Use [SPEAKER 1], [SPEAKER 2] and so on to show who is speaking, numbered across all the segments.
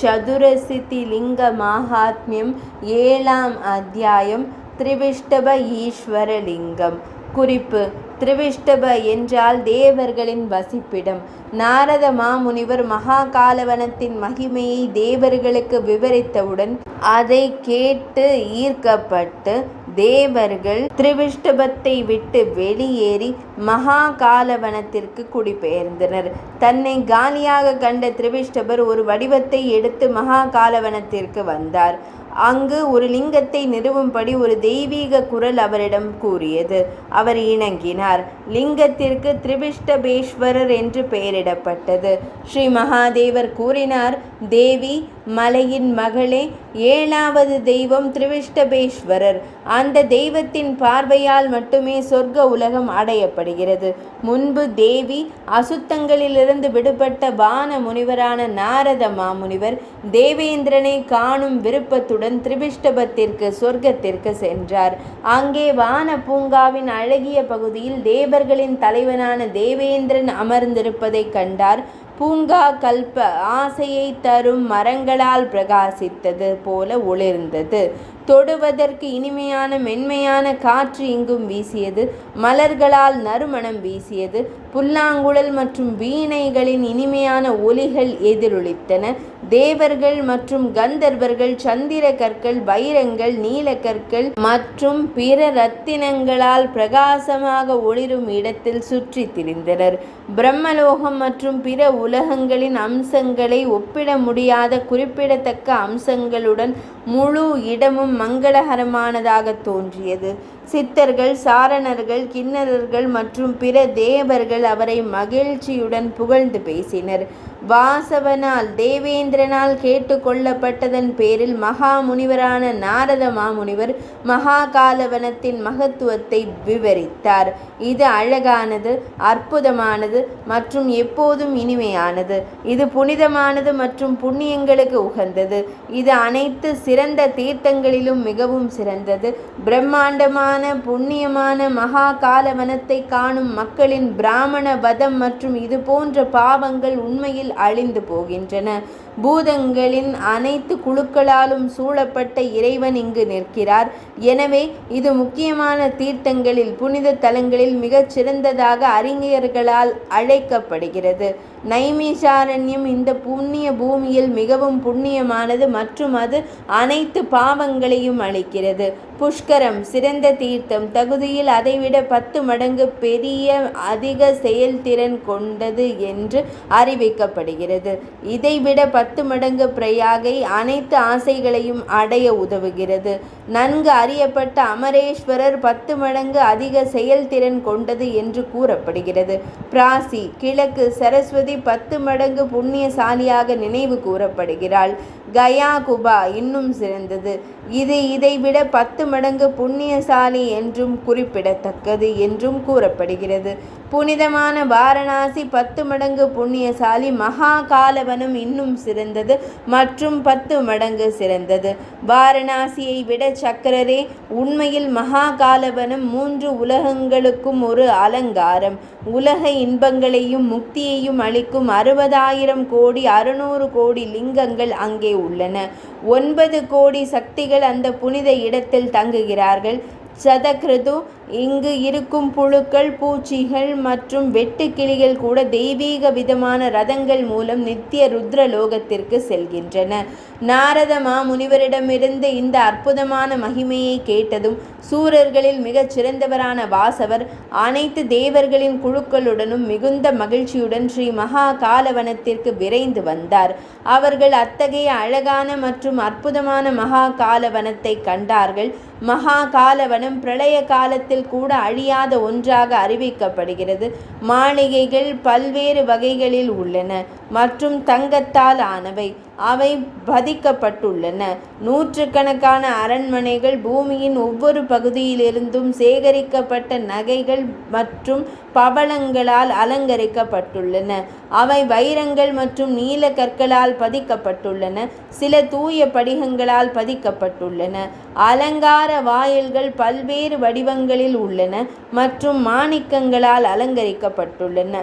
[SPEAKER 1] சதுரசித்தி லிங்க மாஹாத்மியம் 7ஆம் அத்தியாயம் திரிவிஷ்டப ஈஸ்வரலிங்கம். குறிப்பு: திரிவிஷ்டப என்றால் தேவர்களின் வசிப்பிடம். நாரத மாமுனிவர் மகாகாலவனத்தின் மகிமையை தேவர்களுக்கு விவரித்தவுடன் அதை கேட்டு ஈர்க்கப்பட்டு தேவர்கள் திரிவிஷ்டபத்தை விட்டு வெளியேறி மகாகாலவனத்திற்கு குடிபெயர்ந்தனர். தன்னை காலியாக கண்ட திரிவிஷ்டபர் ஒரு வடிவத்தை எடுத்து மகாகாலவனத்திற்கு வந்தார். அங்கு ஒரு லிங்கத்தை நிறுவும்படி ஒரு தெய்வீக குரல் அவரிடம் கூறியது. அவர் இணங்கினார். லிங்கத்திற்கு திரிவிஷ்டபேஸ்வரர் என்று பெயரிடப்பட்டது. ஸ்ரீ மகாதேவர் கூறினார்: தேவி, மலையின் மகளே, 7வது தெய்வம் திரிவிஷ்டபேஸ்வரர். அந்த தெய்வத்தின் பார்வையால் மட்டுமே சொர்க்க உலகம் அடையப்படுகிறது. முன்பு தேவி அசுத்தங்களிலிருந்து விடுபட்ட வான முனிவரான நாரத மாமுனிவர் தேவேந்திரனை காணும் விருப்பத்துடன் திரிவிஷ்டபத்திற்கு சொர்க்கத்திற்கு சென்றார். அங்கே வான பூங்காவின் அழகிய பகுதியில் தேவர்களின் தலைவனான தேவேந்திரன் அமர்ந்திருப்பதை கண்டார். பூங்கா கல்ப ஆசையை தரும் மரங்களால் பிரகாசித்தது போல ஒளிர்ந்தது. தொடுவதற்கு இனிமையான மென்மையான காற்று இங்கும் வீசியது. மலர்களால் நறுமணம் வீசியது. புல்லாங்குழல் மற்றும் வீணைகளின் இனிமையான ஒலிகள் எதிரொலித்தன. தேவர்கள் மற்றும் கந்தர்வர்கள் சந்திர கற்கள், வைரங்கள், நீலக்கற்கள் மற்றும் பிற ரத்தினங்களால் பிரகாசமாக ஒளிரும் இடத்தில் சுற்றி திரிந்தனர். பிரம்மலோகம் மற்றும் பிற உலகங்களின் அம்சங்களை ஒப்பிட முடியாத குறிப்பிடத்தக்க அம்சங்களுடன் முழு இடமும் மங்களகரமானதாக தோன்றியது. சித்தர்கள், சாரணர்கள், கிண்ணறர்கள் மற்றும் பிற தேவர்கள் அவரை மகிழ்ச்சியுடன் புகழ்ந்து பேசினர். வாசவனால் தேவேந்திரனால் கேட்டு கொள்ளப்பட்டதன் பேரில் மகா முனிவரான நாரத மாமுனிவர் மகாகாலவனத்தின் மகத்துவத்தை விவரித்தார். இது அழகானது, அற்புதமானது மற்றும் எப்போதும் இனிமையானது. இது புனிதமானது மற்றும் புண்ணியங்களுக்கு உகந்தது. இது அனைத்து சிறந்த தீர்த்தங்களிலும் மிகவும் சிறந்தது. பிரம்மாண்டமான புண்ணியமான மகாகாலவனத்தை காணும் மக்களின் பிராமண வதம் மற்றும் இது போன்ற பாவங்கள் உண்மையில் அழிந்து போகின்றன. பூதங்களின் அனைத்து குழுக்களாலும் சூழப்பட்ட இறைவன் இங்கு நிற்கிறார். எனவே இது முக்கியமான தீர்த்தங்களில், புனித தலங்களில் மிகச் சிறந்ததாக அறிஞர்களால் அழைக்கப்படுகிறது. நைமிஷாரண்யம் இந்த புண்ணிய பூமியில் மிகவும் புண்ணியமானது மற்றும் அது அனைத்து பாவங்களையும் அளிக்கிறது. புஷ்கரம் சிறந்த தீர்த்தம். தகுதியில் அதைவிட 10 மடங்கு பெரிய அதிக செயல்திறன் கொண்டது என்று அறிவிக்கப்படுகிறது. இதைவிட 10 மடங்கு பிரயாகை அனைத்து ஆசைகளையும் அடைய உதவுகிறது. நன்கு அறியப்பட்ட அமரேஸ்வரர் 10 மடங்கு அதிக செயல்திறன் கொண்டது என்று கூறப்படுகிறது. பிராசி கிழக்கு. சரஸ்வதி 10 மடங்கு புண்ணியசாலியாக நினைவு கூறப்படுகிறாள். கயா குபா இன்னும் சிறந்தது. இது இதைவிட 10 மடங்கு புண்ணியசாலி என்றும் குறிப்பிடத்தக்கது என்றும் கூறப்படுகிறது. புனிதமான வாரணாசி 10 மடங்கு புண்ணியசாலி. மகாகாலவனம் இன்னும் சிறந்தது மற்றும் 10 மடங்கு சிறந்தது. வாரணாசியை விட சக்கரரே. உண்மையில் மகாகாலவனம் 3 உலகங்களுக்கும் ஒரு அலங்காரம். உலக இன்பங்களையும் முக்தியையும் அளிக்கும் 60,000 கோடி 600 கோடி லிங்கங்கள் அங்கே உள்ளன. 9 கோடி சக்திகள் அந்த புனித இடத்தில் தங்குகிறார்கள். சதக்ருது இங்கு இருக்கும் புழுக்கள், பூச்சிகள் மற்றும் வெட்டுக்கிளிகள் கூட தெய்வீக விதமான ரதங்கள் மூலம் நித்திய ருத்ரலோகத்திற்கு செல்கின்றன. நாரத மாமுனிவரிடமிருந்து இந்த அற்புதமான மகிமையை கேட்டதும் சூரர்களில் மிகச் சிறந்தவரான வாசவர் அனைத்து தேவர்களின் குழுக்களுடனும் மிகுந்த மகிழ்ச்சியுடன் ஸ்ரீ மகா காலவனத்திற்கு விரைந்து வந்தார். அவர்கள் அத்தகைய அழகான மற்றும் அற்புதமான மகா காலவனத்தை கண்டார்கள். மகா காலவனம் பிரளய காலத்தில் கூட அழியாத ஒன்றாக அறிவிக்கப்படுகிறது. மாளிகைகள் பல்வேறு வகைகளில் உள்ளன மற்றும் தங்கத்தால் ஆனவை. அவை பதிக்கப்பட்டுள்ளன. 100கணக்கான அரண்மனைகள், பூமியின் ஒவ்வொரு பகுதியிலிருந்தும் சேகரிக்கப்பட்ட நகைகள் மற்றும் பவளங்களால் அலங்கரிக்கப்பட்டுள்ளன. அவை வைரங்கள் மற்றும் நீல கற்களால் பதிக்கப்பட்டுள்ளன. சில தூய படிகங்களால் பதிக்கப்பட்டுள்ளன. அலங்கார வாயில்கள் பல்வேறு வடிவங்களில் உள்ளன மற்றும் மாணிக்கங்களால் அலங்கரிக்கப்பட்டுள்ளன.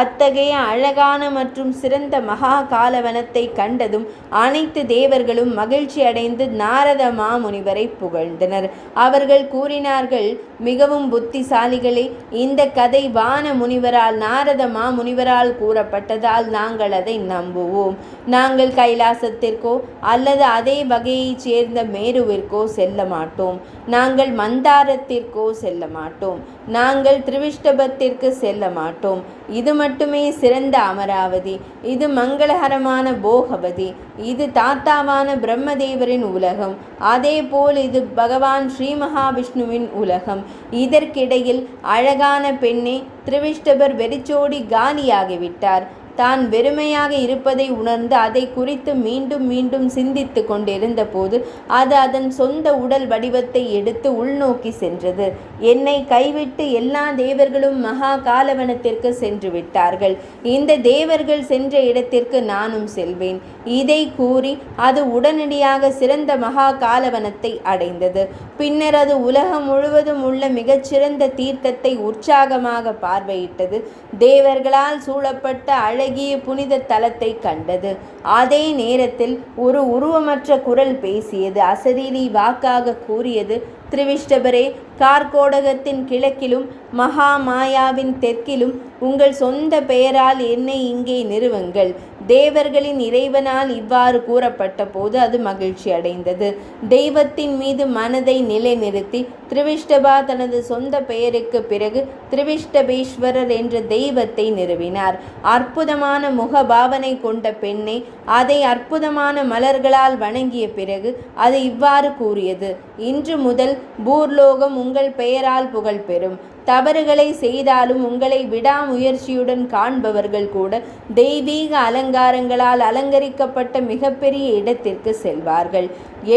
[SPEAKER 1] அத்தகைய அழகான மற்றும் சிறந்த மகா காலவனத்தை கண்டதும் அனைத்து தேவர்களும் மகிழ்ச்சி அடைந்து நாரத மாமுனிவரை புகழ்ந்தனர். அவர்கள் கூறினார்கள், மிகவும் புத்திசாலிகளே, இந்த கதை வான முனிவரால் நாரத மாமுனிவரால் கூறப்பட்டதால் நாங்கள் அதை நம்புவோம். நாங்கள் கைலாசத்திற்கோ அல்லது அதே வகையைச் சேர்ந்த மேருவிற்கோ செல்ல மாட்டோம். நாங்கள் மந்தாரத்திற்கோ செல்ல மாட்டோம். நாங்கள் திரிவிஷ்டபத்திற்கு செல்ல மாட்டோம். இது மட்டுமே சிறந்த அமராவதி. இது மங்களகரமான போகவதி. இது தாத்தாவான பிரம்மதேவரின் உலகம். அதேபோல் இது பகவான் ஸ்ரீ மகாவிஷ்ணுவின் உலகம். இதற்கிடையில் அழகான பெண்ணே, திரிவிஷ்டபர் வெறிச்சோடி காலியாகிவிட்டார். தான் வெறுமையாக இருப்பதை உணர்ந்து அதை குறித்து மீண்டும் மீண்டும் சிந்தித்து கொண்டிருந்த போது அது அதன் சொந்த உடல் வடிவத்தை எடுத்து உள்நோக்கி சென்றது. என்னை கைவிட்டு எல்லா தேவர்களும் மகா காலவனத்திற்கு சென்று விட்டார்கள். இந்த தேவர்கள் சென்ற இடத்திற்கு நானும் செல்வேன். இதை கூறி அது உடனடியாக சிறந்த மகா காலவனத்தை அடைந்தது. பின்னர் அது உலகம் முழுவதும் உள்ள மிகச்சிறந்த தீர்த்தத்தை உற்சாகமாக பார்வையிட்டது. தேவர்களால் சூழப்பட்ட அழகிய புனித தலத்தை கண்டது. அதே நேரத்தில் ஒரு உருவமற்ற குரல் பேசியது. அசரீரி வாக்காக கூறியது, திரிவிஷ்டபரே, கார்கோடகத்தின் கிழக்கிலும் மகா மாயாவின் தெற்கிலும் உங்கள் சொந்த பெயரால் என்னை இங்கே நிறுவுங்கள். தேவர்களின் இறைவனால் இவ்வாறு கூறப்பட்ட போது அது மகிழ்ச்சி அடைந்தது. தெய்வத்தின் மீது மனதை நிலைநிறுத்தி திரிவிஷ்டபா தனது சொந்த பெயருக்கு பிறகு திரிவிஷ்டபேஸ்வரர் என்ற தெய்வத்தை நிறுவினார். அற்புதமான முகபாவனை கொண்ட பெண்ணை அதை அற்புதமான மலர்களால் வணங்கிய பிறகு அது இவ்வாறு கூறியது, இன்று முதல் பூர்லோகம் உங்கள் பெயரால் புகழ் பெறும். தவறுகளை செய்தாலும் உங்களை விடாமுயற்சியுடன் காண்பவர்கள் கூட தெய்வீக அலங்காரங்களால் அலங்கரிக்கப்பட்ட மிகப்பெரிய இடத்திற்கு செல்வார்கள்.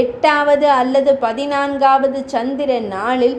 [SPEAKER 1] 8வது அல்லது 14வது சந்திர நாளில்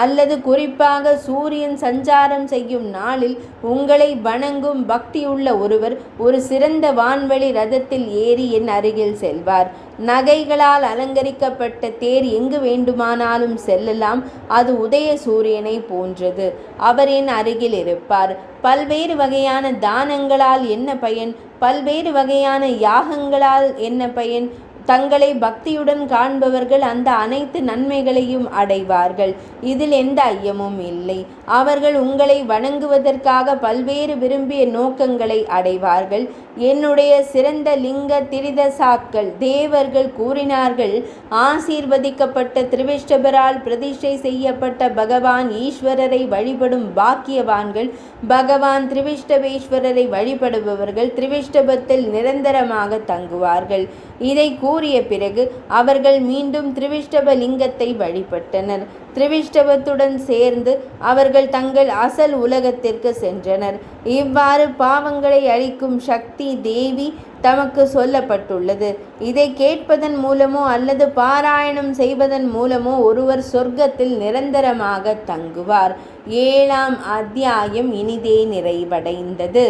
[SPEAKER 1] அல்லது குறிப்பாக சூரியன் சஞ்சாரம் செய்யும் நாளில் உங்களை வணங்கும் பக்தியுள்ள ஒருவர் ஒரு சிறந்த வான்வெளி ரதத்தில் ஏறி என் அருகில் செல்வார். நகைகளால் அலங்கரிக்கப்பட்ட தேர் எங்கு வேண்டுமானாலும் செல்லலாம். அது உதய சூரியனை போன்றது. அவர் என் அருகில் இருப்பார். பல்வேறு வகையான தானங்களால் என்ன பயன்? பல்வேறு வகையான யாகங்களால் என்ன பயன்? தங்களை பக்தியுடன் காண்பவர்கள் அந்த அனைத்து நன்மைகளையும் அடைவார்கள். இதில் எந்த ஐயமும் இல்லை. அவர்கள் உங்களை வணங்குவதற்காக பல்வேறு விரும்பிய நோக்கங்களை அடைவார்கள். என்னுடைய சிறந்த லிங்க திரிதசாக்கள் தேவர்கள் கூறினார்கள், ஆசீர்வதிக்கப்பட்ட திரிவிஷ்டபரால் பிரதிஷ்டை செய்யப்பட்ட பகவான் ஈஸ்வரரை வழிபடும் பாக்கியவான்கள், பகவான் திரிவிஷ்டபேஸ்வரரை வழிபடுபவர்கள் திரிவிஷ்டபத்தில் நிரந்தரமாக தங்குவார்கள். இதை கூறிய பிறகு அவர்கள் மீண்டும் திரிவிஷ்டப லிங்கத்தை வழிபட்டனர். திரிவிஷ்டபத்துடன் சேர்ந்து அவர்கள் தங்கள் அசல் உலகத்திற்கு சென்றனர். இவ்வாறு பாவங்களை அழிக்கும் சக்தி தேவி தமக்கு சொல்லப்பட்டுள்ளது. இதை கேட்பதன் மூலமோ அல்லது பாராயணம் செய்வதன் மூலமோ ஒருவர் சொர்க்கத்தில் நிரந்தரமாக தங்குவார். 7ஆம் அத்தியாயம் இனிதே நிறைவடைந்தது.